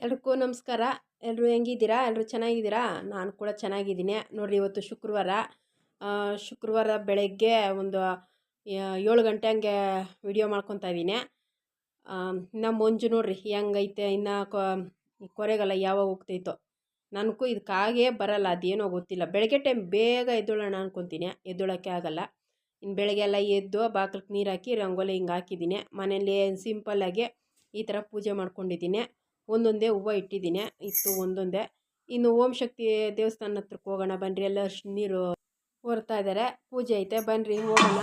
ಎಲ್ರಿಗೂ ನಮಸ್ಕಾರ. ಎಲ್ಲರೂ ಹೆಂಗಿದ್ದೀರಾ? ಎಲ್ಲರೂ ಚೆನ್ನಾಗಿದ್ದೀರಾ? ನಾನು ಕೂಡ ಚೆನ್ನಾಗಿದ್ದೀನಿ. ನೋಡಿರಿ, ಇವತ್ತು ಶುಕ್ರವಾರ ಬೆಳಗ್ಗೆ ಒಂದು 7 ಗಂಟೆ ಹಂಗೆ ವಿಡಿಯೋ ಮಾಡ್ಕೊತಾ ಇದ್ದೀನಿ. ಇನ್ನು ಮಂಜು ನೋಡ್ರಿ ಹೆಂಗೈತೆ, ಇನ್ನು ಕೊರೆಗಲ್ಲ ಯಾವಾಗ ಹೋಗ್ತೈತೋ. ನನಗೂ ಇದಕ್ಕಾಗೇ ಬರಲ್ಲ, ಅದೇನೋ ಗೊತ್ತಿಲ್ಲ. ಬೆಳಗ್ಗೆ ಟೈಮ್ ಬೇಗ ಎದ್ದೋಳೋಣ ಅಂದ್ಕೊತೀನಿ, ಎದ್ದೋಳೋಕ್ಕೆ ಆಗಲ್ಲ. ಇನ್ನು ಬೆಳಗ್ಗೆ ಎಲ್ಲ ಎದ್ದು ಬಾಗಿಲಿಗೆ ನೀರು ಹಾಕಿ ರಂಗೋಲಿ ಹಿಂಗೆ ಹಾಕಿದ್ದೀನಿ. ಮನೇಲಿ ಸಿಂಪಲ್ಲಾಗಿ ಈ ಥರ ಪೂಜೆ ಮಾಡ್ಕೊಂಡಿದ್ದೀನಿ. ಒಂದೊಂದೇ ಹೂವು ಇಟ್ಟಿದ್ದೀನಿ, ಇತ್ತು ಒಂದೊಂದೇ. ಇನ್ನು ಓಂ ಶಕ್ತಿ ದೇವಸ್ಥಾನ ಹತ್ರಕ್ಕೆ ಹೋಗೋಣ ಬನ್ನಿರಿ. ಎಲ್ಲ ನೀರು ಹೊರ್ತಾ ಇದ್ದಾರೆ, ಪೂಜೆ ಐತೆ, ಬನ್ನಿರಿ ಹೋಗೋಣ.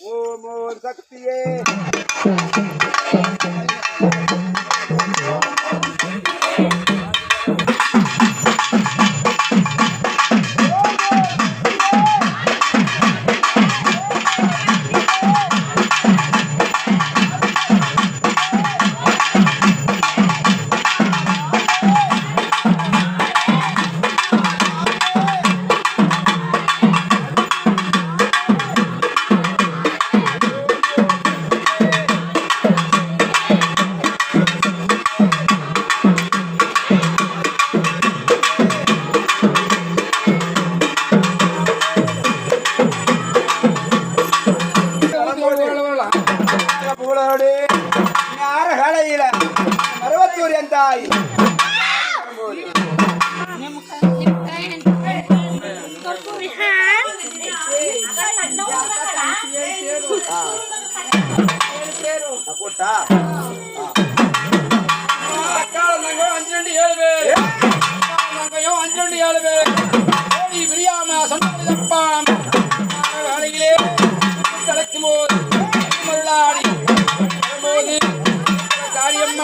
ಓಂ ಓಂ ಶಕ್ತಿಯೇ ಮರವತ್ತೂರಿ ಅಂತ ಕೊಟ್ಟ ಅಂಚಂಡಿ ಹೇಳ್ಬೇ ಬಿರಿಯಾಮ ಸಂಪ್ಪ ಮರುಳಾಡಿ ಮೋದಿ ಕಾರ್ಯಮ್ಮ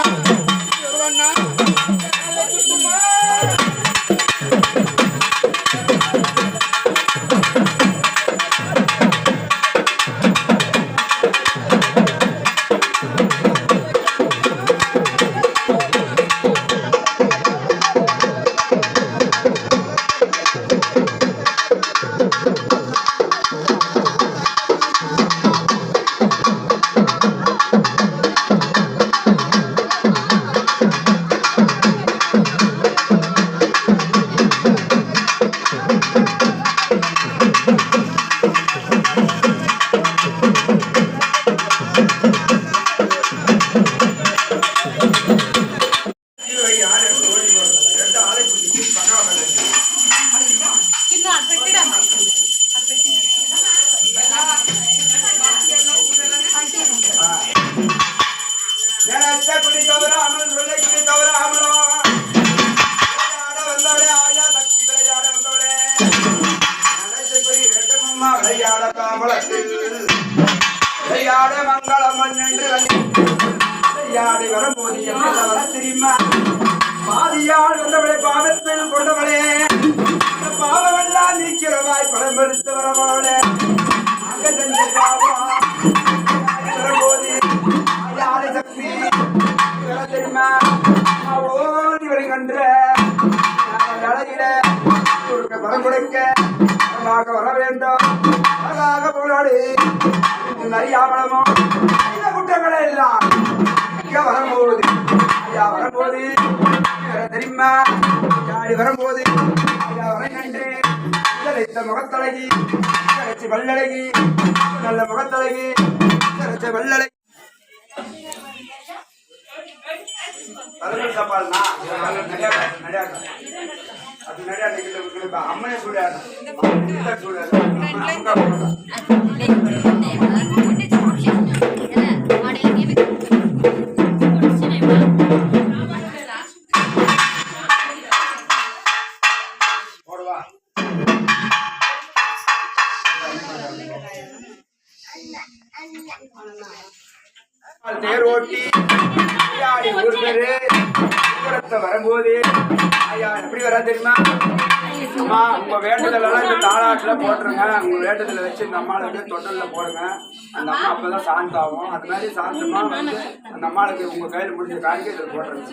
விளையாட மங்களமன் என்று விளையாடி வரும்போது வர தெரியுமா? பாதியால் வந்தவளே, பாவத்தில் கொண்டவளே, பாவமெல்லாம் நீக்கிறவாய் படம்பெடுத்து வரவாளே, அங்க செஞ்ச பாவம் வரும்போது யாரை சக்தி வர தெரியுமா? ஓடி வருகின்ற அழகிட வரம் கொடுக்க வர வேண்டும். அழகாக போராடி அறியாமலமோ குற்றங்களை எல்லாம் வரும்போது ஐயா வரும்போது தெரியுமா? அப்படி வரும்போது அவரை நன்றே இந்த முகத்தழகி வல்லழகி நல்ல முகத்தழகி வல்லழகி தப்பாள்னா அது நடிகாட்டு அம்மனே சூடாது போடுவா தேரோட்டி வரும்போது ஐயா எப்படி வரா தெரியுமா? அம்மா உங்க வேண்டுதல் எல்லாம் இந்த தாளாட்டுல போட்டுருங்க. உங்க வேண்டுதலை வச்சு இந்த அம்மாளுக்கு தொட்டல்ல போடுங்க. அந்த அம்மா அப்பதான் சாந்தாகும். அது மாதிரி சாந்தமா வந்து அந்த அம்மாளுக்கு உங்க கையில முடிஞ்ச காணிக்கை இதில் போட்டுருங்க.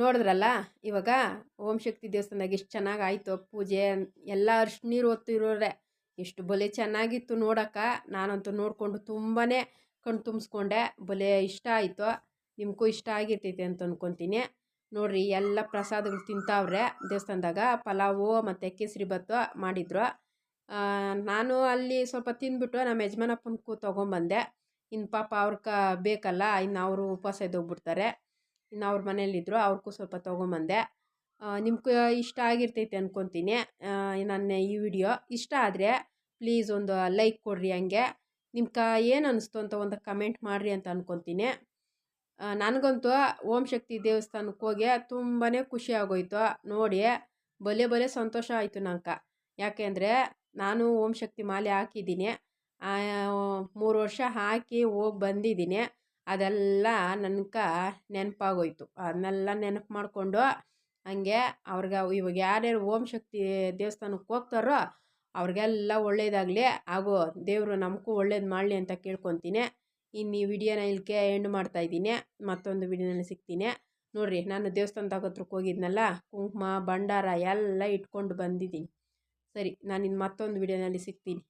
ನೋಡಿದ್ರಲ್ಲ ಇವಾಗ ಓಂ ಶಕ್ತಿ ದೇವಸ್ಥಾನದಾಗ ಎಷ್ಟು ಚೆನ್ನಾಗಿ ಆಯಿತು ಪೂಜೆ ಎಲ್ಲ ಅರ್ಶಿನ ನೀರು ಹೊತ್ತಿರೋರೆ ಎಷ್ಟು ಬಲೆ ಚೆನ್ನಾಗಿತ್ತು ನೋಡೋಕೆ. ನಾನಂತೂ ನೋಡಿಕೊಂಡು ತುಂಬಾ ಕಣ್ಣು ತುಂಬಿಸ್ಕೊಂಡೆ. ಬಲೆ ಇಷ್ಟ ಆಯಿತು. ನಿಮಗೂ ಇಷ್ಟ ಆಗಿರ್ತೈತೆ ಅಂತ ಅಂದ್ಕೊತೀನಿ. ನೋಡಿರಿ ಎಲ್ಲ ಪ್ರಸಾದಗಳು ತಿಂತಾವ್ರೆ ದೇವಸ್ಥಾನದಾಗ. ಪಲಾವು ಮತ್ತು ಕೇಸರಿಬಾತು ಮಾಡಿದ್ರು. ನಾನು ಅಲ್ಲಿ ಸ್ವಲ್ಪ ತಿಂದ್ಬಿಟ್ಟು ನಮ್ಮ ಯಜಮಾನಪ್ಪನಿಗೂ ತೊಗೊಂಬಂದೆ. ಇನ್ನು ಪಾಪ ಅವ್ರಿಗೆ ಬೇಕಲ್ಲ, ಇನ್ನು ಅವರು ಉಪವಾಸ ಇದ್ದೋಗ್ಬಿಡ್ತಾರೆ. ಇನ್ನು ಅವ್ರ ಮನೇಲಿದ್ದರು, ಅವ್ರಿಗೂ ಸ್ವಲ್ಪ ತೊಗೊಂಬಂದೆ. ನಿಮ್ಗೆ ಇಷ್ಟ ಆಗಿರ್ತೈತೆ ಅಂದ್ಕೊತೀನಿ ನನ್ನ ಈ ವಿಡಿಯೋ. ಇಷ್ಟ ಆದರೆ ಪ್ಲೀಸ್ ಒಂದು ಲೈಕ್ ಕೊಡಿರಿ. ಹಂಗೆ ನಿಮ್ಗೆ ಏನು ಅನ್ನಿಸ್ತು ಅಂತ ಒಂದು ಕಮೆಂಟ್ ಮಾಡಿರಿ ಅಂತ ಅಂದ್ಕೊತೀನಿ. ನನಗಂತೂ ಓಂ ಶಕ್ತಿ ದೇವಸ್ಥಾನಕ್ಕೆ ಹೋಗಿ ತುಂಬಾ ಖುಷಿ ಆಗೋಯ್ತು ನೋಡಿ. ಬಲೆ ಸಂತೋಷ ಆಯಿತು ನಂಗೆ. ಯಾಕೆಂದರೆ ನಾನು ಓಂ ಶಕ್ತಿ ಮಾಲೆ ಹಾಕಿದ್ದೀನಿ. 3 ವರ್ಷ ಹಾಕಿ ಹೋಗಿ ಬಂದಿದ್ದೀನಿ. ಅದೆಲ್ಲ ನನಗೆ ನೆನಪಾಗೋಯ್ತು. ಅದನ್ನೆಲ್ಲ ನೆನಪು ಮಾಡಿಕೊಂಡು ಹಂಗೆ ಇವಾಗ ಯಾರ್ಯಾರು ಓಂ ಶಕ್ತಿ ದೇವಸ್ಥಾನಕ್ಕೆ ಹೋಗ್ತಾರೋ ಅವ್ರಿಗೆಲ್ಲ ಒಳ್ಳೇದಾಗಲಿ, ಹಾಗೂ ದೇವರು ನಮಗೂ ಒಳ್ಳೇದು ಮಾಡಲಿ ಅಂತ ಕೇಳ್ಕೊತೀನಿ. ಇನ್ನು ಈ ವಿಡಿಯೋನ ಇಲ್ಲಿಗೆ ಎಂಡ್ ಮಾಡ್ತಾಯಿದ್ದೀನಿ. ಮತ್ತೊಂದು ವಿಡಿಯೋನಲ್ಲಿ ಸಿಗ್ತೀನಿ. ನೋಡಿರಿ, ನಾನು ದೇವಸ್ಥಾನದಾಗ ಹತ್ರಕ್ಕೆ ಹೋಗಿದ್ನಲ್ಲ, ಕುಂಕುಮ ಭಂಡಾರ ಎಲ್ಲ ಇಟ್ಕೊಂಡು ಬಂದಿದ್ದೀನಿ. ಸರಿ, ನಾನು ಇನ್ನು ಮತ್ತೊಂದು ವಿಡಿಯೋನಲ್ಲಿ ಸಿಗ್ತೀನಿ.